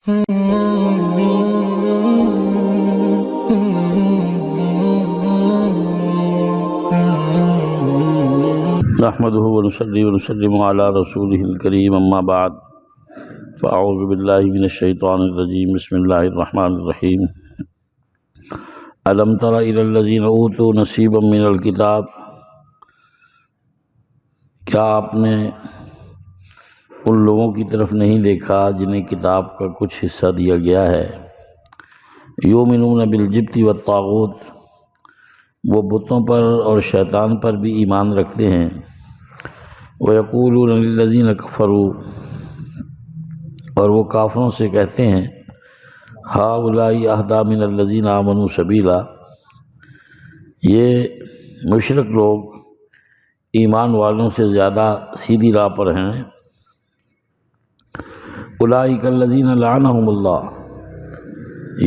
نحمده ونصلي ونسلم على رسوله الكريم اما بعد فاعوذ بالله من الشیطان الرجیم بسم اللہ الرحمن الرحیم الم تر الى الذین اوتوا نصیبا من الکتاب، کیا آپ نے ان لوگوں کی طرف نہیں دیکھا جنہیں کتاب کا کچھ حصہ دیا گیا ہے؟ یؤمنون بالجبت والطاغوت، وہ بتوں پر اور شیطان پر بھی ایمان رکھتے ہیں۔ وَيَقُولُونَ لِلَّذِينَ كَفَرُوا، اور وہ کافروں سے کہتے ہیں هَؤُلَاءِ أَهْدَىٰ مِنَ الَّذِينَ آمَنُوا سَبِيلًا، یہ مشرک لوگ ایمان والوں سے زیادہ سیدھی راہ پر ہیں۔ أُولَٰئِكَ الَّذِينَ لَعَنَهُمُ اللَّهُ،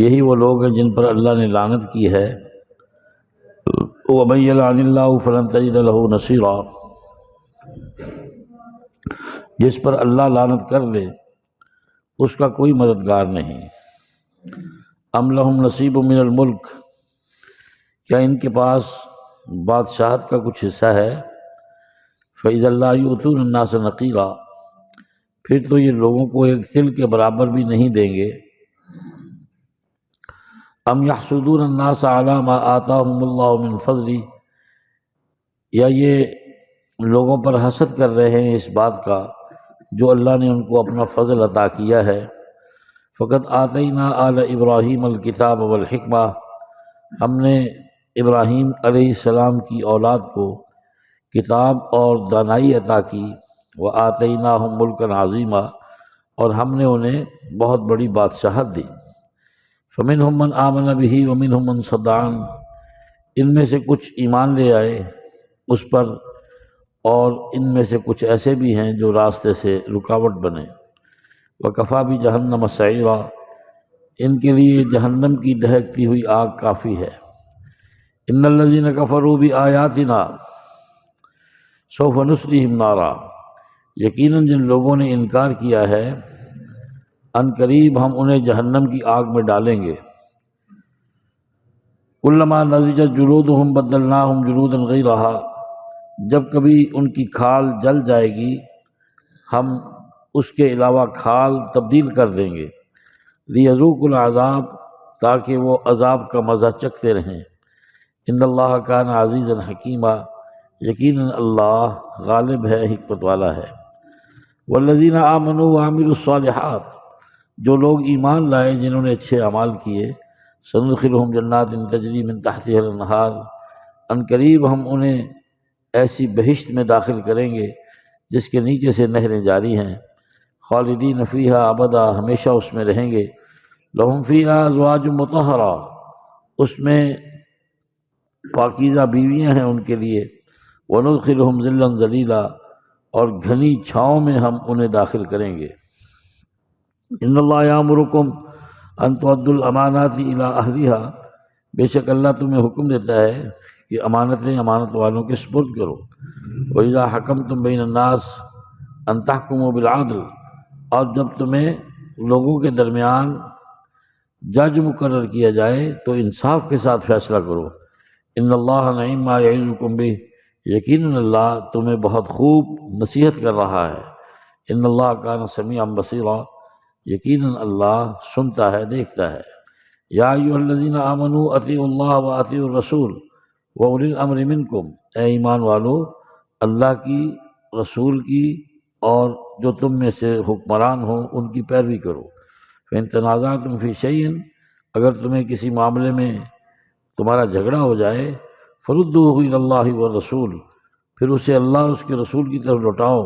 یہی وہ لوگ ہیں جن پر اللہ نے لعنت کی ہے۔ وَمَن يَلْعَنِ اللَّهُ فَلَن تَجِدَ لَهُ نَصِيرًا، جس پر اللہ لعنت کر دے اس کا کوئی مددگار نہیں۔ أَمْ لَهُمْ نَصِيبٌ مِّنَ الْمُلْكِ، کیا ان کے پاس بادشاہت کا کچھ حصہ ہے؟ فَإِذًا لَّا يُؤْتُونَ النَّاسَ نَقِيرًا، پھر تو یہ لوگوں کو ایک تل کے برابر بھی نہیں دیں گے۔ ام یحسدون الناس علی ما آتاہم اللہ من فضلہ، یا یہ لوگوں پر حسد کر رہے ہیں اس بات کا جو اللہ نے ان کو اپنا فضل عطا کیا ہے۔ فقد آتینا آل ابراہیم الکتاب والحکمہ، ہم نے ابراہیم علیہ السلام کی اولاد کو کتاب اور دانائی عطا کی۔ وآتیناہم ملکا عظیما، اور ہم نے انہیں بہت بڑی بادشاہت دی۔ فمنہم من آمن بہ ومنہم من صد عنہ، ان میں سے کچھ ایمان لے آئے اس پر اور ان میں سے کچھ ایسے بھی ہیں جو راستے سے رکاوٹ بنے۔ وکفیٰ بجہنم سعیرا، ان کے لیے جہنم کی دہکتی ہوئی آگ کافی ہے۔ ان الذین کفروا بآیاتنا سوف نصلیہم نارا، یقیناً جن لوگوں نے انکار کیا ہے ان قریب ہم انہیں جہنم کی آگ میں ڈالیں گے۔ کلما نضجت جلودہم بدلناہم جلودا غیرہا، جب کبھی ان کی کھال جل جائے گی ہم اس کے علاوہ کھال تبدیل کر دیں گے۔ لیذوقوا العذاب، تاکہ وہ عذاب کا مزہ چکھتے رہیں۔ ان اللہ کان عزیزا حکیما، یقیناً اللہ غالب ہے، حکمت والا ہے۔ والذین آمنوا وعملوا الصالحات، جو لوگ ایمان لائے جنہوں نے اچھے اعمال کیے، سندخلہم جنات تجری من تحتها الانہار، ان قریب ہم انہیں ایسی بہشت میں داخل کریں گے جس کے نیچے سے نہریں جاری ہیں۔ خالدین فیہا ابدا، ہمیشہ اس میں رہیں گے۔ لہم فیہا ازواج مطہرہ، اس میں پاکیزہ بیویاں ہیں ان کے لیے۔ وندخلہم ظلا ظلیلا، اور گھنی چھاؤں میں ہم انہیں داخل کریں گے۔ ان اللہ یامرکم ان تؤدوا الامانات الی اہلہا، بے شک اللہ تمہیں حکم دیتا ہے کہ امانتیں امانت والوں کے سپرد کرو۔ وَإِذَا حَكَمْتُم بَيْنَ النَّاسِ أَن تَحْكُمُوا بِالْعَدْلِ، اور جب تمہیں لوگوں کے درمیان جج مقرر کیا جائے تو انصاف کے ساتھ فیصلہ کرو۔ ان اللہ نعم ما یعظکم بہ، یقیناً اللہ تمہیں بہت خوب نصیحت کر رہا ہے۔ ان اللہ کان سمیعا بصیرا، یقیناً اللہ سنتا ہے، دیکھتا ہے۔ یا ایھا الذین آمنوا اطیعوا اللہ واطیعوا الرسول واولی الامر منکم، اے ایمان والو اللہ کی، رسول کی اور جو تم میں سے حکمران ہوں ان کی پیروی کرو۔ فإن تنازعتم فی شیء، اگر تمہیں کسی معاملے میں تمہارا جھگڑا ہو جائے، فردوہ الی اللہ والرسول، پھر اسے اللہ اور اس کے رسول کی طرف لوٹاؤ۔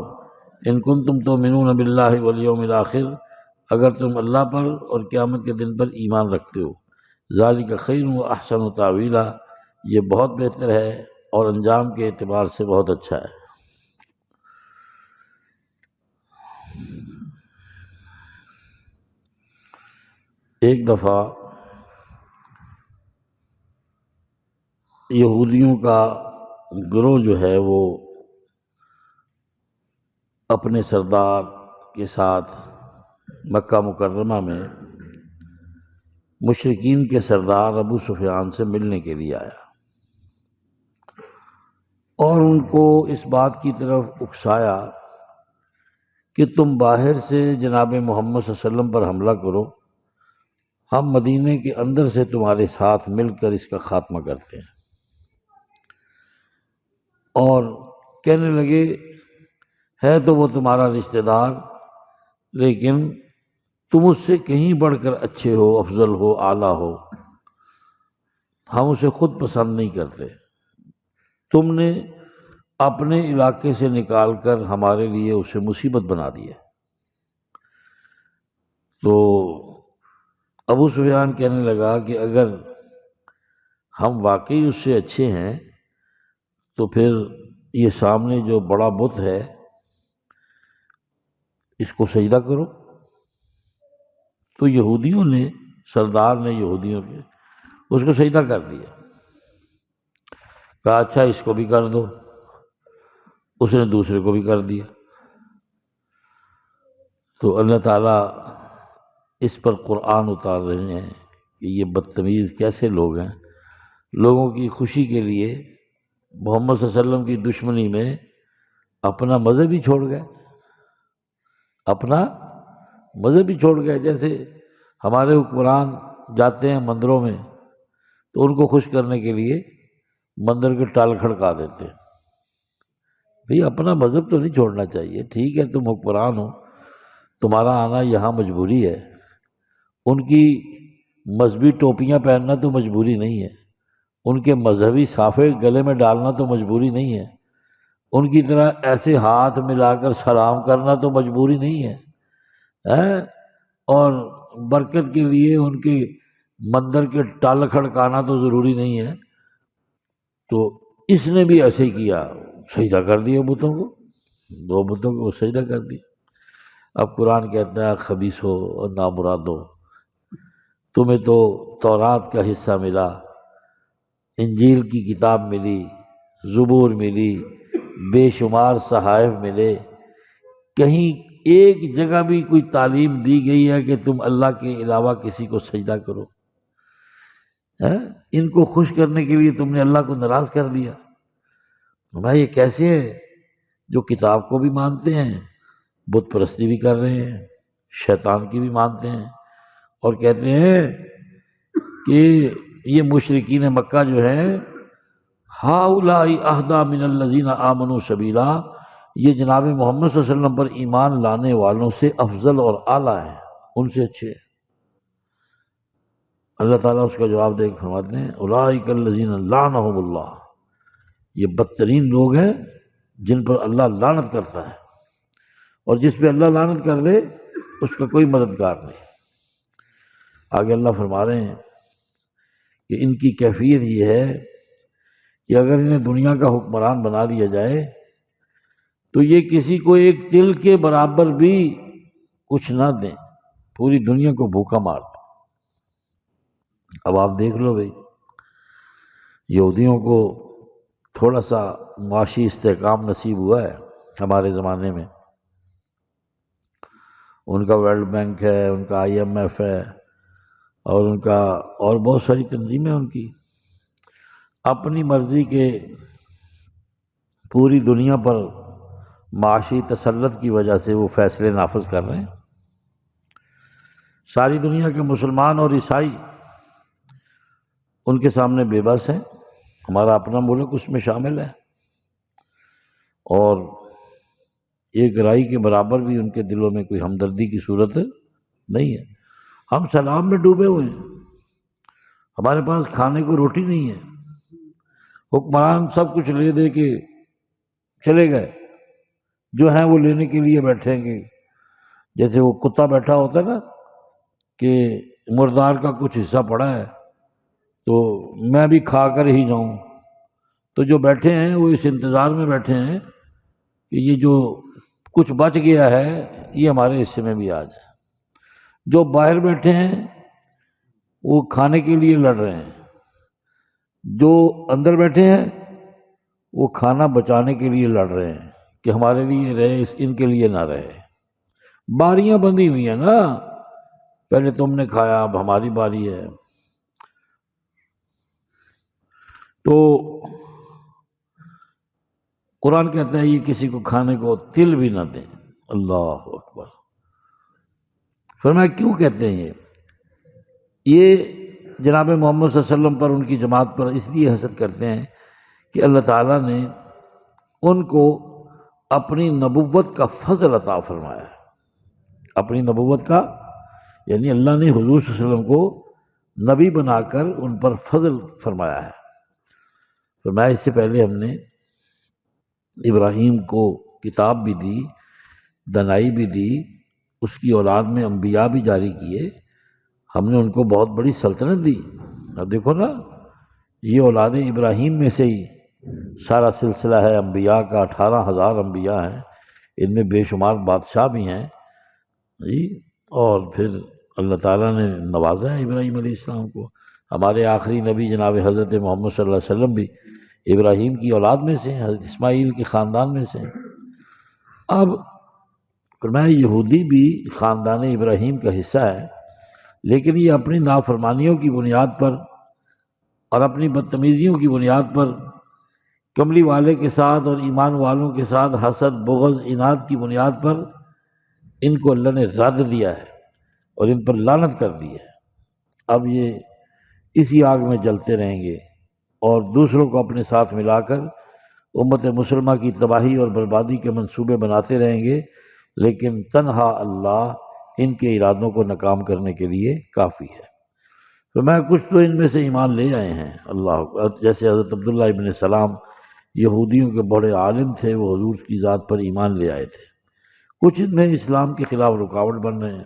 ان کنتم تؤمنون باللہ والیوم الآخر، اگر تم اللہ پر اور قیامت کے دن پر ایمان رکھتے ہو۔ ذالک خیر واحسن تاویلا، یہ بہت بہتر ہے اور انجام کے اعتبار سے بہت اچھا ہے۔ ایک دفعہ یہودیوں کا گروہ جو ہے وہ اپنے سردار کے ساتھ مکہ مکرمہ میں مشرکین کے سردار ابو سفیان سے ملنے کے لیے آیا اور ان کو اس بات کی طرف اکسایا کہ تم باہر سے جناب محمد صلی اللہ علیہ وسلم پر حملہ کرو، ہم مدینے کے اندر سے تمہارے ساتھ مل کر اس کا خاتمہ کرتے ہیں۔ اور کہنے لگے ہے تو وہ تمہارا رشتہ دار، لیکن تم اس سے کہیں بڑھ کر اچھے ہو، افضل ہو، اعلیٰ ہو، ہم اسے خود پسند نہیں کرتے، تم نے اپنے علاقے سے نکال کر ہمارے لیے اسے مصیبت بنا دیا۔ تو ابو سفیان کہنے لگا کہ اگر ہم واقعی اس سے اچھے ہیں تو پھر یہ سامنے جو بڑا بت ہے اس کو سجدہ کرو۔ تو یہودیوں نے، سردار نے یہودیوں کے اس کو سجدہ کر دیا، کہا اچھا اس کو بھی کر دو، اس نے دوسرے کو بھی کر دیا۔ تو اللہ تعالیٰ اس پر قرآن اتار رہے ہیں کہ یہ بدتمیز کیسے لوگ ہیں، لوگوں کی خوشی کے لیے محمد صلی اللہ علیہ وسلم کی دشمنی میں اپنا مذہب ہی چھوڑ گئے، اپنا مذہب ہی چھوڑ گئے۔ جیسے ہمارے حکمران جاتے ہیں مندروں میں تو ان کو خوش کرنے کے لیے مندر کے ٹال کھڑکا دیتے ہیں۔ بھئی اپنا مذہب تو نہیں چھوڑنا چاہیے، ٹھیک ہے تم حکمران ہو، تمہارا آنا یہاں مجبوری ہے، ان کی مذہبی ٹوپیاں پہننا تو مجبوری نہیں ہے، ان کے مذہبی صافے گلے میں ڈالنا تو مجبوری نہیں ہے، ان کی طرح ایسے ہاتھ ملا کر سلام کرنا تو مجبوری نہیں ہے، اور برکت کے لیے ان کے مندر کے ٹال کھڑکانا تو ضروری نہیں ہے۔ تو اس نے بھی ایسے ہی کیا، سجدہ کر دیا بتوں کو، دو بتوں کو سجدہ کر دیا۔ اب قرآن کہتا ہے خبیثو اور نامرادو، تمہیں تو تورات کا حصہ ملا، انجیل کی کتاب ملی، زبور ملی، بے شمار صحائف ملے، کہیں ایک جگہ بھی کوئی تعلیم دی گئی ہے کہ تم اللہ کے علاوہ کسی کو سجدہ کرو؟ ان کو خوش کرنے کے لیے تم نے اللہ کو ناراض کر دیا۔ یہ کیسے ہے جو کتاب کو بھی مانتے ہیں، بت پرستی بھی کر رہے ہیں، شیطان کی بھی مانتے ہیں، اور کہتے ہیں کہ یہ مشرکین مکہ جو ہیں ہؤلاء اہدی من الذین آمنوا سبیلا، یہ جناب محمد صلی اللہ علیہ وسلم پر ایمان لانے والوں سے افضل اور اعلیٰ ہیں، ان سے اچھے ہیں۔ اللہ تعالیٰ اس کا جواب دے کے فرماتے ہیں اولئک الذین لعنہم اللہ، یہ بدترین لوگ ہیں جن پر اللہ لعنت کرتا ہے، اور جس پہ اللہ لعنت کر دے اس کا کوئی مددگار نہیں۔ آگے اللہ فرما رہے ہیں کہ ان کی کیفیت یہ ہے کہ اگر انہیں دنیا کا حکمران بنا دیا جائے تو یہ کسی کو ایک تل کے برابر بھی کچھ نہ دیں، پوری دنیا کو بھوکا مار دیں۔ اب آپ دیکھ لو بھائی، یہودیوں کو تھوڑا سا معاشی استحکام نصیب ہوا ہے ہمارے زمانے میں، ان کا ورلڈ بینک ہے، ان کا IMF ہے، اور ان کا اور بہت ساری تنظیمیں ان کی اپنی مرضی کے پوری دنیا پر معاشی تسلط کی وجہ سے وہ فیصلے نافذ کر رہے ہیں۔ ساری دنیا کے مسلمان اور عیسائی ان کے سامنے بے بس ہیں، ہمارا اپنا ملک اس میں شامل ہے، اور ایک رائی کے برابر بھی ان کے دلوں میں کوئی ہمدردی کی صورت نہیں ہے۔ ہم سلام میں ڈوبے ہوئے ہیں، ہمارے پاس کھانے کو روٹی نہیں ہے، حکمران سب کچھ لے دے کے چلے گئے، جو ہیں وہ لینے کے لیے بیٹھیں گے، جیسے وہ کتا بیٹھا ہوتا ہے نا کہ مردار کا کچھ حصہ پڑا ہے تو میں بھی کھا کر ہی جاؤں، تو جو بیٹھے ہیں وہ اس انتظار میں بیٹھے ہیں کہ یہ جو کچھ بچ گیا ہے یہ ہمارے حصے میں بھی آ جائے۔ جو باہر بیٹھے ہیں وہ کھانے کے لیے لڑ رہے ہیں، جو اندر بیٹھے ہیں وہ کھانا بچانے کے لیے لڑ رہے ہیں کہ ہمارے لیے رہے، ان کے لیے نہ رہے۔ باریاں بندھی ہوئی ہیں نا پہلے تم نے کھایا، اب ہماری باری ہے۔ تو قرآن کہتا ہے یہ کسی کو کھانے کو تل بھی نہ دیں۔ اللہ اکبر۔ فرمایا کیوں کہتے ہیں یہ جناب محمد صلی اللہ علیہ وسلم پر، ان کی جماعت پر اس لیے حسد کرتے ہیں کہ اللہ تعالیٰ نے ان کو اپنی نبوت کا فضل عطا فرمایا ہے۔ اپنی نبوت کا یعنی اللہ نے حضور صلی اللہ علیہ وسلم کو نبی بنا کر ان پر فضل فرمایا ہے۔ فرمایا اس سے پہلے ہم نے ابراہیم کو کتاب بھی دی، دنائی بھی دی، اس کی اولاد میں انبیاء بھی جاری کیے، ہم نے ان کو بہت بڑی سلطنت دی۔ اب دیکھو نا، یہ اولاد ابراہیم میں سے ہی سارا سلسلہ ہے انبیاء کا، 18,000 انبیاء ہیں، ان میں بے شمار بادشاہ بھی ہیں جی۔ اور پھر اللہ تعالیٰ نے نوازا ہے ابراہیم علیہ السلام کو۔ ہمارے آخری نبی جناب حضرت محمد صلی اللہ علیہ وسلم بھی ابراہیم کی اولاد میں سے ہیں، حضرت اسماعیل کے خاندان میں سے ہیں۔ اب فرمایا یہودی بھی خاندان ابراہیم کا حصہ ہے، لیکن یہ اپنی نافرمانیوں کی بنیاد پر اور اپنی بدتمیزیوں کی بنیاد پر، کملی والے کے ساتھ اور ایمان والوں کے ساتھ حسد، بغض، عناد کی بنیاد پر ان کو اللہ نے رد دیا ہے اور ان پر لعنت کر دی ہے۔ اب یہ اسی آگ میں جلتے رہیں گے اور دوسروں کو اپنے ساتھ ملا کر امت مسلمہ کی تباہی اور بربادی کے منصوبے بناتے رہیں گے، لیکن تنہا اللہ ان کے ارادوں کو ناکام کرنے کے لیے کافی ہے۔ تو میں کچھ تو ان میں سے ایمان لے آئے ہیں، اللہ، جیسے حضرت عبداللہ ابن سلام یہودیوں کے بڑے عالم تھے، وہ حضور کی ذات پر ایمان لے آئے تھے۔ کچھ ان میں اسلام کے خلاف رکاوٹ بن رہے ہیں،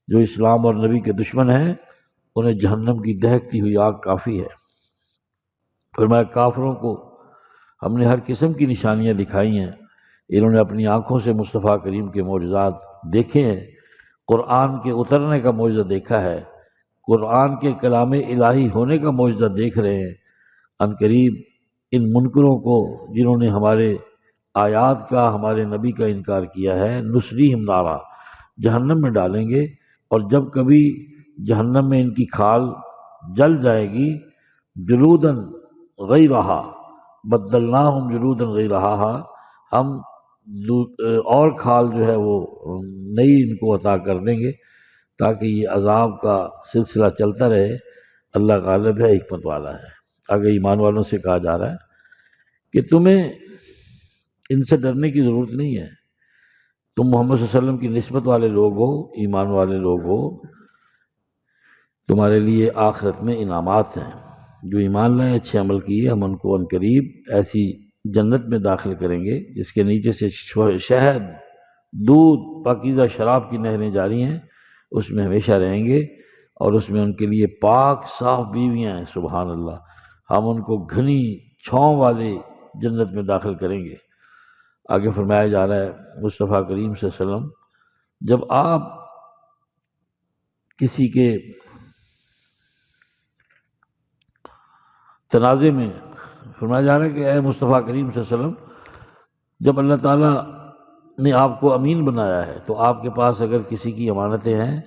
جو اسلام اور نبی کے دشمن ہیں انہیں جہنم کی دہکتی ہوئی آگ کافی ہے۔ فرمایا کافروں کو ہم نے ہر قسم کی نشانیاں دکھائی ہیں، انہوں نے اپنی آنکھوں سے مصطفیٰ کریم کے معجزات دیکھے ہیں، قرآن کے اترنے کا معجزہ دیکھا ہے، قرآن کے کلام الہی ہونے کا معجزہ دیکھ رہے ہیں۔ ان قریب ان منکروں کو جنہوں نے ہمارے آیات کا، ہمارے نبی کا انکار کیا ہے، نصریہم نارا، جہنم میں ڈالیں گے، اور جب کبھی جہنم میں ان کی کھال جل جائے گی، جلوداً غیرہا بدلناہم جلوداً غیرہا، ہم اور کھال جو ہے وہ نئی ان کو عطا کر دیں گے تاکہ یہ عذاب کا سلسلہ چلتا رہے۔ اللہ غالب ہے، حکمت والا ہے۔ آگے ایمان والوں سے کہا جا رہا ہے کہ تمہیں ان سے ڈرنے کی ضرورت نہیں ہے، تم محمد صلی اللہ علیہ وسلم کی نسبت والے لوگ ہو، ایمان والے لوگ ہو، تمہارے لیے آخرت میں انعامات ہیں۔ جو ایمان لائے، اچھے عمل کیے، ہم ان کو ان قریب ایسی جنت میں داخل کریں گے جس کے نیچے سے شہد، دودھ، پاکیزہ شراب کی نہریں جاری ہیں، اس میں ہمیشہ رہیں گے، اور اس میں ان کے لیے پاک صاف بیویاں ہیں۔ سبحان اللہ، ہم ان کو گھنی چھاؤں والے جنت میں داخل کریں گے۔ آگے فرمایا جا رہا ہے مصطفیٰ کریم صلی اللہ علیہ وسلم، جب آپ کسی کے تنازع میں، فرمایا جا رہا ہے کہ اے مصطفیٰ کریم صلی اللہ علیہ وسلم، جب اللہ تعالیٰ نے آپ کو امین بنایا ہے تو آپ کے پاس اگر کسی کی امانتیں ہیں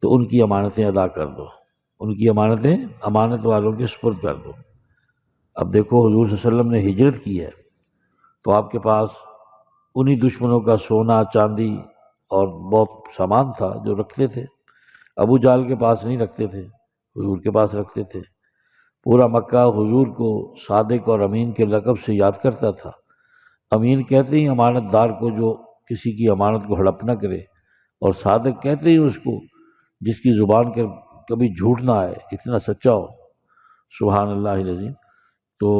تو ان کی امانتیں ادا کر دو، ان کی امانتیں امانت والوں کے سپرد کر دو۔ اب دیکھو حضور صلی اللہ علیہ وسلم نے ہجرت کی ہے تو آپ کے پاس انہی دشمنوں کا سونا، چاندی اور بہت سامان تھا جو رکھتے تھے۔ ابو جہل کے پاس نہیں رکھتے تھے، حضور کے پاس رکھتے تھے۔ پورا مکہ حضور کو صادق اور امین کے لقب سے یاد کرتا تھا۔ امین کہتے ہی امانت دار کو جو کسی کی امانت کو ہڑپ نہ کرے، اور صادق کہتے ہی اس کو جس کی زبان کے کبھی جھوٹ نہ آئے، اتنا سچا ہو۔ سبحان اللہ العظیم۔ تو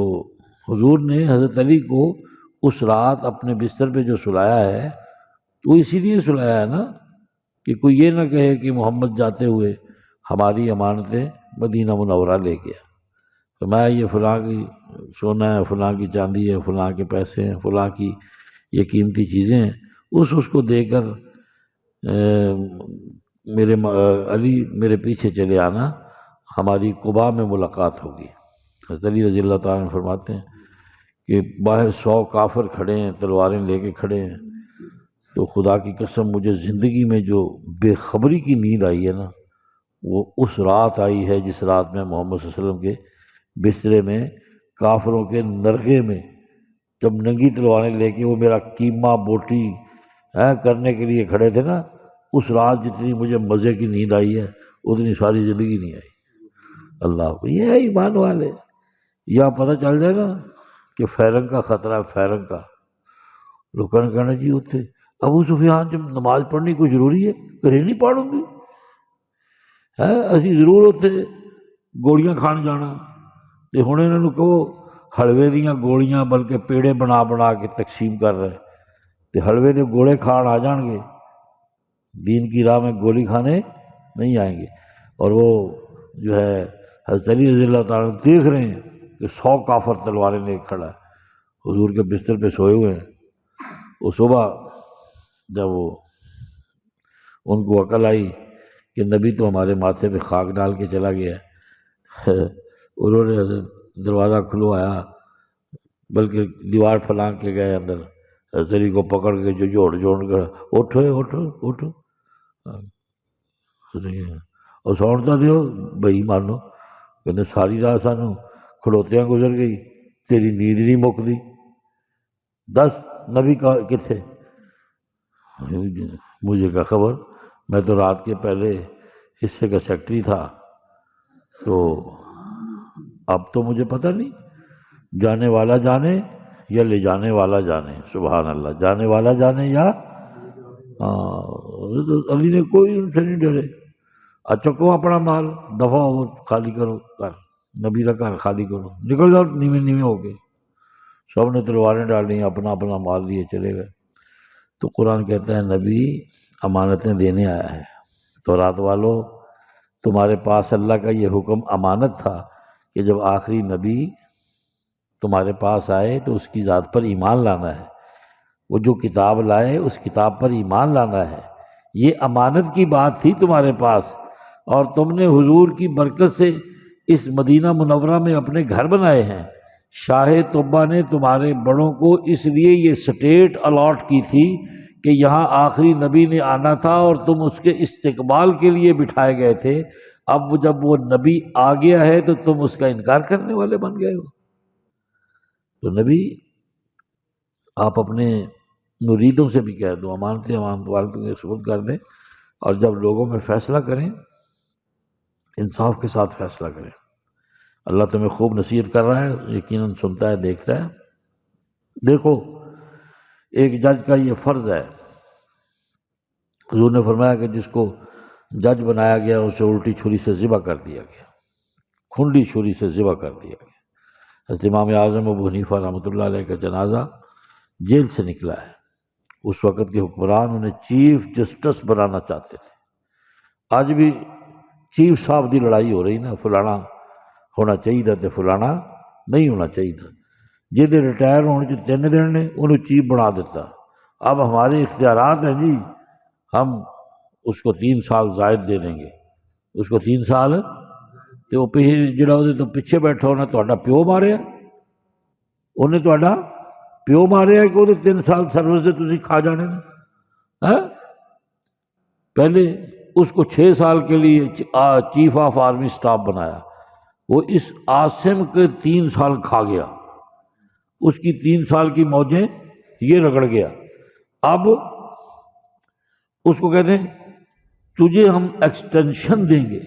حضور نے حضرت علی کو اس رات اپنے بستر پہ جو سلایا ہے تو اسی لیے سلایا ہے نا کہ کوئی یہ نہ کہے کہ محمد جاتے ہوئے ہماری امانتیں مدینہ منورہ لے گیا۔ فرمایا یہ فلاں کی سونا ہے، فلاں کی چاندی ہے، فلاں کے پیسے ہیں، فلاں کی یہ قیمتی چیزیں ہیں، اس کو دے کر میرے علی میرے پیچھے چلے آنا، ہماری قباء میں ملاقات ہوگی۔ حضرت علی رضی اللہ تعالیٰ عنہ فرماتے ہیں کہ باہر 100 کافر کھڑے ہیں، تلواریں لے کے کھڑے ہیں، تو خدا کی قسم مجھے زندگی میں جو بے خبری کی نیند آئی ہے نا، وہ اس رات آئی ہے جس رات میں محمد صلی اللہ علیہ وسلم کے بسترے میں کافروں کے نرغے میں جب ننگی تلواریں لے کے وہ میرا کیما بوٹی کرنے کے لیے کھڑے تھے نا، اس رات جتنی مجھے مزے کی نیند آئی ہے اتنی ساری زندگی نہیں آئی۔ اللہ کو یہ ہے ایمان والے، یا پتہ چل جائے نا کہ فیرنگ کا خطرہ ہے، فیرنگ کا، لوگ کہنا جی ہوتے ابو سفیان جب نماز پڑھنی کوئی ضروری ہے گھرے نہیں پڑھوں گی ہے، اسی ضرور ہوتے گولیاں کھان جانا، تے ہن انہاں نوں کہو حلوے دیاں گولیاں بلکہ پیڑے بنا بنا کے تقسیم کر رہے، تے حلوے دے گوڑے کھان آ جان گے، دین کی راہ میں گولی کھانے نہیں آئیں گے۔ اور وہ جو ہے حضرت علی رضی اللہ تعالیٰ دیکھ رہے ہیں کہ 100 کافر تلواریں لے کے کھڑا ہے، حضور کے بستر پہ سوئے ہوئے ہیں۔ وہ صبح جب وہ ان کو عقل آئی کہ نبی تو ہمارے ماتھے پہ خاک ڈال کے چلا گیا ہے، انہوں نے دروازہ کھلوایا، بلکہ دیوار پھلانگ کے گئے اندر، حضرت علی کو پکڑ کے جو جوڑ کر اٹھو اٹھو اٹھو، اور سونتا دیو بھائی مانو کہ ساری رات سانو کھڑوتیاں گزر گئی، تیری نیند نہیں مکتی، دس نبی کا کتنے؟ مجھے کیا خبر، میں تو رات کے پہلے حصے کا سیکٹری تھا، تو اب تو مجھے پتہ نہیں، جانے والا جانے یا لے جانے والا جانے، سبحان اللہ، جانے والا جانے یا علی نے کوئی ان سے نہیں ڈرے، چکو اپنا مال دفع ہو، خالی کرو گھر، نبی کا گھر خالی کرو، نکل جاؤ نیویں نیویں ہو کے، سب نے تلواریں ڈال لی، اپنا اپنا مال لیے چلے گئے۔ تو قرآن کہتا ہے نبی امانتیں دینے آیا ہے، تو رات والو تمہارے پاس اللہ کا یہ حکم امانت تھا کہ جب آخری نبی تمہارے پاس آئے تو اس کی ذات پر ایمان لانا ہے، وہ جو کتاب لائے اس کتاب پر ایمان لانا ہے، یہ امانت کی بات تھی تمہارے پاس، اور تم نے حضور کی برکت سے اس مدینہ منورہ میں اپنے گھر بنائے ہیں۔ شاہ طبہ نے تمہارے بڑوں کو اس لیے یہ سٹیٹ الاٹ کی تھی کہ یہاں آخری نبی نے آنا تھا اور تم اس کے استقبال کے لیے بٹھائے گئے تھے، اب جب وہ نبی آ گیا ہے تو تم اس کا انکار کرنے والے بن گئے ہو۔ تو نبی آپ اپنے مریدوں سے بھی کہہ دو امانتیں امانت والوں کے سپرد کر دیں، اور جب لوگوں میں فیصلہ کریں انصاف کے ساتھ فیصلہ کریں۔ اللہ تمہیں خوب نصیحت کر رہا ہے، یقیناً سنتا ہے، دیکھتا ہے۔ دیکھو ایک جج کا یہ فرض ہے، حضور نے فرمایا کہ جس کو جج بنایا گیا اسے الٹی چھری سے ذبح کر دیا گیا، کھنڈی چھری سے ذبح کر دیا گیا۔ حضرت امام اعظم ابو حنیفہ رحمۃ اللہ علیہ کا جنازہ جیل سے نکلا ہے، اس وقت کے حکمران انہیں چیف جسٹس بنانا چاہتے تھے۔ آج بھی چیف صاحب دی لڑائی ہو رہی نا، فلانا ہونا چاہیے تھا تے فلانا نہیں ہونا چاہیے تھا، جہدے ریٹائر ہونے سے 3 دن نے انہوں چیف بنا دیتا۔ اب ہمارے اختیارات ہیں جی، ہم اس کو 3 سال زائد دے دیں گے، اس کو 3 سال، تے وہ پیچھے جڑا وہ تو پیچھے بیٹھا انہیں تہاڈا پیو ماریا، انہیں تہاڈا پیو ماریا کہ وہ 3 سال سروس سے تسی کھا جانے نے۔ پہلے اس کو 6 سال کے لیے چیف آف آرمی سٹاف بنایا، وہ اس عاصم کے 3 سال کھا گیا، اس کی 3 سال کی موجیں یہ رگڑ گیا۔ اب اس کو کہتے ہیں تجھے ہم ایکسٹینشن دیں گے۔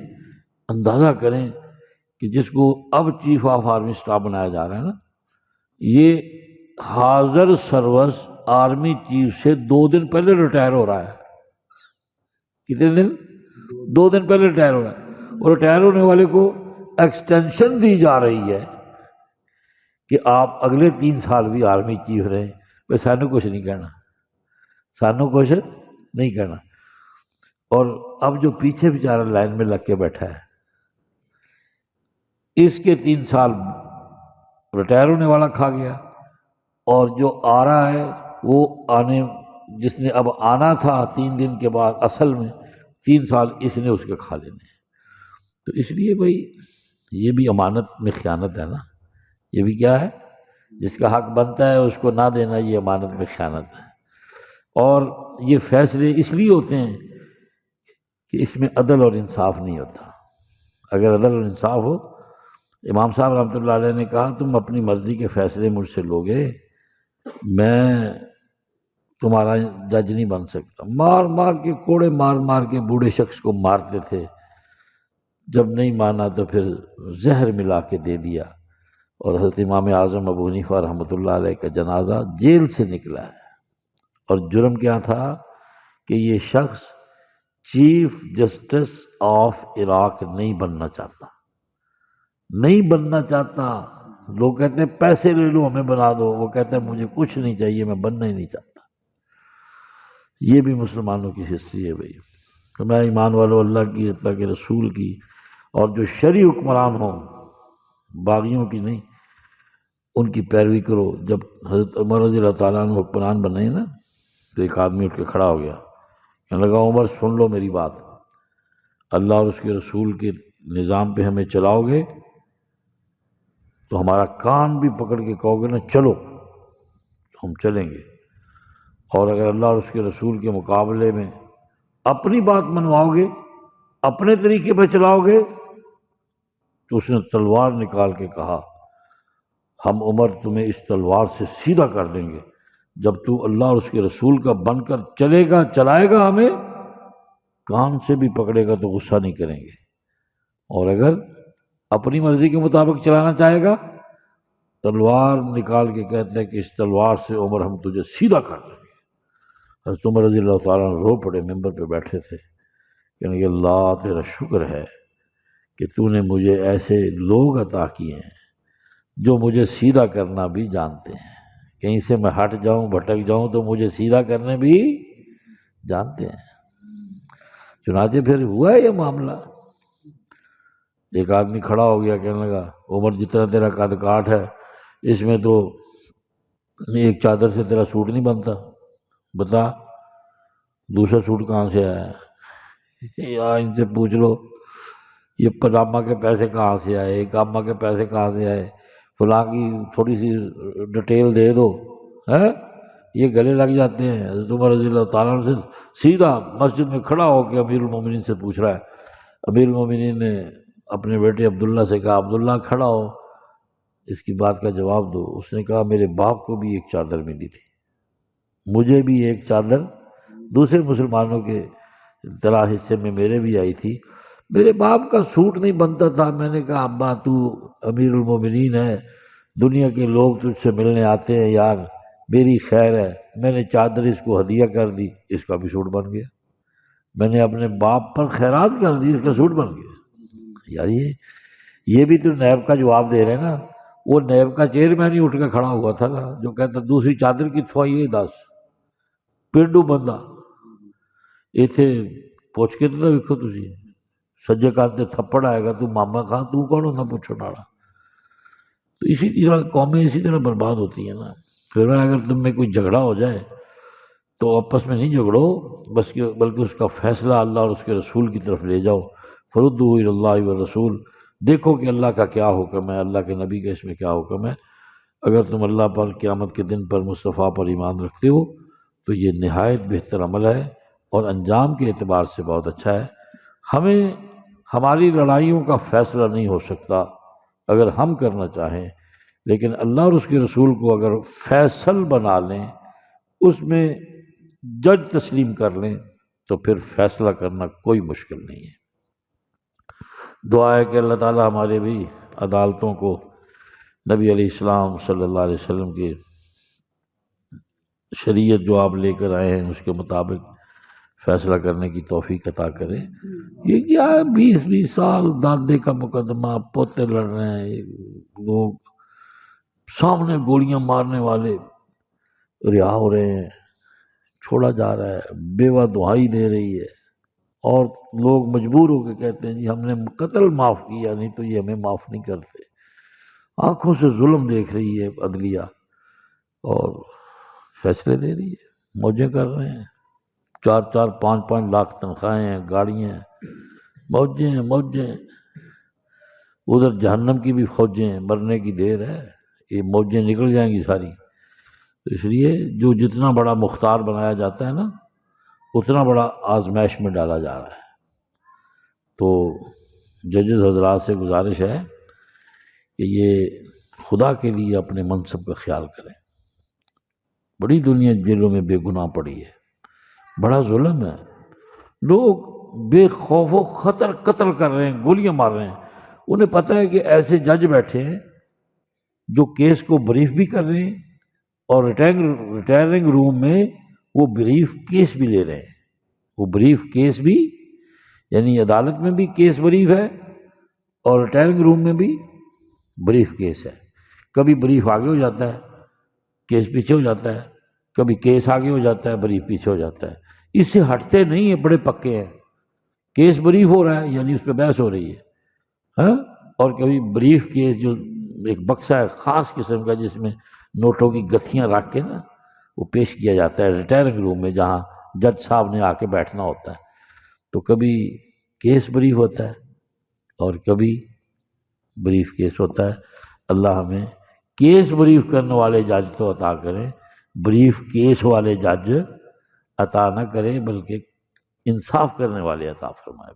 اندازہ کریں کہ جس کو اب چیف آف آرمی سٹاف بنایا جا رہا ہے نا، یہ حاضر سروس آرمی چیف سے 2 دن پہلے ریٹائر ہو رہا ہے۔ کتنے دن؟ 2 دن پہلے ریٹائر ہو رہا ہے، اور ریٹائر ہونے والے کو ایکسٹینشن دی جا رہی ہے کہ آپ اگلے 3 سال بھی آرمی چیف رہیں۔ بھائی سانو کچھ نہیں کہنا، سانو کچھ نہیں کہنا۔ اور اب جو پیچھے بیچارہ لائن میں لگ کے بیٹھا ہے، اس کے 3 سال ریٹائر ہونے والا کھا گیا، اور جو آ رہا ہے وہ جس نے اب آنا تھا 3 دن کے بعد، اصل میں 3 سال اس نے اس کے کھا لینے ہیں۔ تو اس لیے بھائی یہ بھی امانت میں خیانت ہے نا، یہ بھی کیا ہے، جس کا حق بنتا ہے اس کو نہ دینا، یہ امانت میں خیانت ہے۔ اور یہ فیصلے اس لیے ہوتے ہیں کہ اس میں عدل اور انصاف نہیں ہوتا۔ اگر عدل اور انصاف ہو، امام صاحب رحمۃ اللہ علیہ نے کہا تم اپنی مرضی کے فیصلے مجھ سے لوگے، میں تمہارا جج نہیں بن سکتا۔ مار مار کے، کوڑے مار مار کے بوڑھے شخص کو مارتے تھے، جب نہیں مانا تو پھر زہر ملا کے دے دیا، اور حضرت امام اعظم ابو حنیفہ رحمۃ اللہ علیہ کا جنازہ جیل سے نکلا ہے، اور جرم کیا تھا کہ یہ شخص چیف جسٹس آف عراق نہیں بننا چاہتا، نہیں بننا چاہتا۔ لوگ کہتے ہیں پیسے لے لو ہمیں بنا دو، وہ کہتے ہیں مجھے کچھ نہیں چاہیے، میں بننا ہی نہیں چاہتا۔ یہ بھی مسلمانوں کی ہسٹری ہے بھائی۔ تو میں ایمان والو، اللہ کی، اللہ کے رسول کی، اور جو شرعی حکمران ہوں، باغیوں کی نہیں، ان کی پیروی کرو۔ جب حضرت عمر رضی اللہ تعالیٰ عنہ حکمران بنے نا، تو ایک آدمی اٹھ کے کھڑا ہو گیا، کہنے لگا عمر سن لو میری بات، اللہ اور اس کے رسول کے نظام پہ ہمیں چلاؤ گے تو ہمارا کان بھی پکڑ کے کہو گے نا چلو تو ہم چلیں گے، اور اگر اللہ اور اس کے رسول کے مقابلے میں اپنی بات منواؤ گے، اپنے طریقے پہ چلاؤ گے، تو اس نے تلوار نکال کے کہا ہم عمر تمہیں اس تلوار سے سیدھا کر دیں گے، جب تو اللہ اور اس کے رسول کا بن کر چلے گا، چلائے گا، ہمیں کان سے بھی پکڑے گا تو غصہ نہیں کریں گے، اور اگر اپنی مرضی کے مطابق چلانا چاہے گا، تلوار نکال کے کہتے ہیں کہ اس تلوار سے عمر ہم تجھے سیدھا کر دیں گے۔ حضرت عمر رضی اللہ تعالیٰ عنہ رو پڑے، ممبر پہ بیٹھے تھے، کہنے کہ اللہ تیرا شکر ہے کہ تو نے مجھے ایسے لوگ عطا کیے ہیں جو مجھے سیدھا کرنا بھی جانتے ہیں، کہیں سے میں ہٹ جاؤں، بھٹک جاؤں تو مجھے سیدھا کرنے بھی جانتے ہیں۔ چنانچہ پھر ہوا ہے یہ معاملہ، ایک آدمی کھڑا ہو گیا، کہنے لگا عمر جتنا تیرا قد کاٹ ہے اس میں تو ایک چادر سے تیرا سوٹ نہیں بنتا، بتا دوسرا سوٹ کہاں سے آیا ہے؟ یا ان سے پوچھ لو یہ پجامہ کے پیسے کہاں سے آئے، اقامہ کے پیسے کہاں سے آئے، فلاں کی تھوڑی سی ڈیٹیل دے دو، ہے یہ گلے لگ جاتے ہیں۔ حضرت عمر رضی اللہ تعالیٰ عنہ سے سیدھا مسجد میں کھڑا ہو کے امیر المومنین سے پوچھ رہا ہے۔ امیر المومنین نے اپنے بیٹے عبداللہ سے کہا عبداللہ کھڑا ہو، اس کی بات کا جواب دو۔ اس نے کہا میرے باپ کو بھی ایک چادر ملی تھی، مجھے بھی ایک چادر دوسرے مسلمانوں کے طرح حصے میں میرے بھی آئی تھی، میرے باپ کا سوٹ نہیں بنتا تھا۔ میں نے کہا ابا تو امیر المومنین ہے، دنیا کے لوگ تجھ سے ملنے آتے ہیں، یار میری خیر ہے، میں نے چادر اس کو ہدیہ کر دی، اس کا بھی سوٹ بن گیا، میں نے اپنے باپ پر خیرات کر دی، اس کا سوٹ بن گیا۔ یار یہ بھی تو نیب کا جواب دے رہے ہیں نا، وہ نیب کا چیئرمین ہی اٹھ کے کھڑا ہوا تھا نا، جو کہتا دوسری چادر کتوں آئی ہے دس پینڈو بندہ ایتھے پوچھ کے تو ویکھو تسی سجے کان تے تھپڑ آئے گا تو ماما خان تو کون ہوتا پوچھنے والا۔ تو اسی طرح قومیں اسی طرح برباد ہوتی ہیں نا۔ پھر اگر تم میں کوئی جھگڑا ہو جائے تو آپس میں نہیں جھگڑو، بلکہ اس کا فیصلہ اللہ اور اس کے رسول کی طرف لے جاؤ۔ فردوا الی اللہ والرسول، دیکھو کہ اللہ کا کیا حکم ہے، اللہ کے نبی کا اس میں کیا حکم ہے۔ اگر تم اللہ پر، قیامت کے دن پر، مصطفیٰ پر ایمان رکھتے ہو تو یہ نہایت بہتر عمل ہے اور انجام کے اعتبار سے بہت اچھا ہے۔ ہمیں ہماری لڑائیوں کا فیصلہ نہیں ہو سکتا اگر ہم کرنا چاہیں، لیکن اللہ اور اس کے رسول کو اگر فیصل بنا لیں، اس میں جج تسلیم کر لیں، تو پھر فیصلہ کرنا کوئی مشکل نہیں ہے۔ دعا ہے کہ اللہ تعالیٰ ہمارے بھی عدالتوں کو نبی علیہ السلام صلی اللہ علیہ وسلم کی شریعت جو آپ لے کر آئے ہیں اس کے مطابق فیصلہ کرنے کی توفیق عطا کرے۔ یہ کیا ہے 20 سال دادے کا مقدمہ، پوتے لڑ رہے ہیں، لوگ سامنے گولیاں مارنے والے رہا ہو رہے ہیں، چھوڑا جا رہا ہے، بیوہ دہائی دے رہی ہے، اور لوگ مجبور ہو کے کہتے ہیں جی ہم نے قتل معاف کیا، نہیں تو یہ ہمیں معاف نہیں کرتے۔ آنکھوں سے ظلم دیکھ رہی ہے عدلیہ اور فیصلے دے رہی ہے، موجیں کر رہے ہیں، 4-4 5-5 لاکھ تنخواہیں ہیں، گاڑیاں ہیں، موجیں ہیں موجیں۔ ادھر جہنم کی بھی فوجیں ہیں، مرنے کی دیر ہے، یہ موجیں نکل جائیں گی ساری۔ تو اس لیے جو جتنا بڑا مختار بنایا جاتا ہے نا اتنا بڑا آزمائش میں ڈالا جا رہا ہے۔ تو ججز حضرات سے گزارش ہے کہ یہ خدا کے لیے اپنے منصب کا خیال کریں۔ بڑی دنیا جیلوں میں بے گناہ پڑی ہے، بڑا ظلم ہے، لوگ بے خوف و خطر قتل کر رہے ہیں، گولیاں مار رہے ہیں، انہیں پتہ ہے کہ ایسے جج بیٹھے ہیں جو کیس کو بریف بھی کر رہے ہیں اور ریٹائرنگ روم میں وہ بریف کیس بھی لے رہے ہیں۔ وہ بریف کیس بھی، یعنی عدالت میں بھی کیس بریف ہے اور ریٹائرنگ روم میں بھی بریف کیس ہے۔ کبھی بریف آگے ہو جاتا ہے، کیس پیچھے ہو جاتا ہے، کبھی کیس آگے ہو جاتا ہے، بریف پیچھے ہو جاتا ہے۔ اس سے ہٹتے نہیں ہیں، بڑے پکے ہیں۔ کیس بریف ہو رہا ہے یعنی اس پہ بحث ہو رہی ہے، ہاں، اور کبھی بریف کیس جو ایک بکسہ ہے خاص قسم کا جس میں نوٹوں کی گتھیاں رکھ کے نا وہ پیش کیا جاتا ہے ریٹائرنگ روم میں جہاں جج صاحب نے آ کے بیٹھنا ہوتا ہے۔ تو کبھی کیس بریف ہوتا ہے اور کبھی بریف کیس ہوتا ہے۔ اللہ ہمیں کیس بریف کرنے والے جج تو عطا کریں، بریف کیس والے جج عطا نہ کریں، بلکہ انصاف کرنے والے عطا فرمائے۔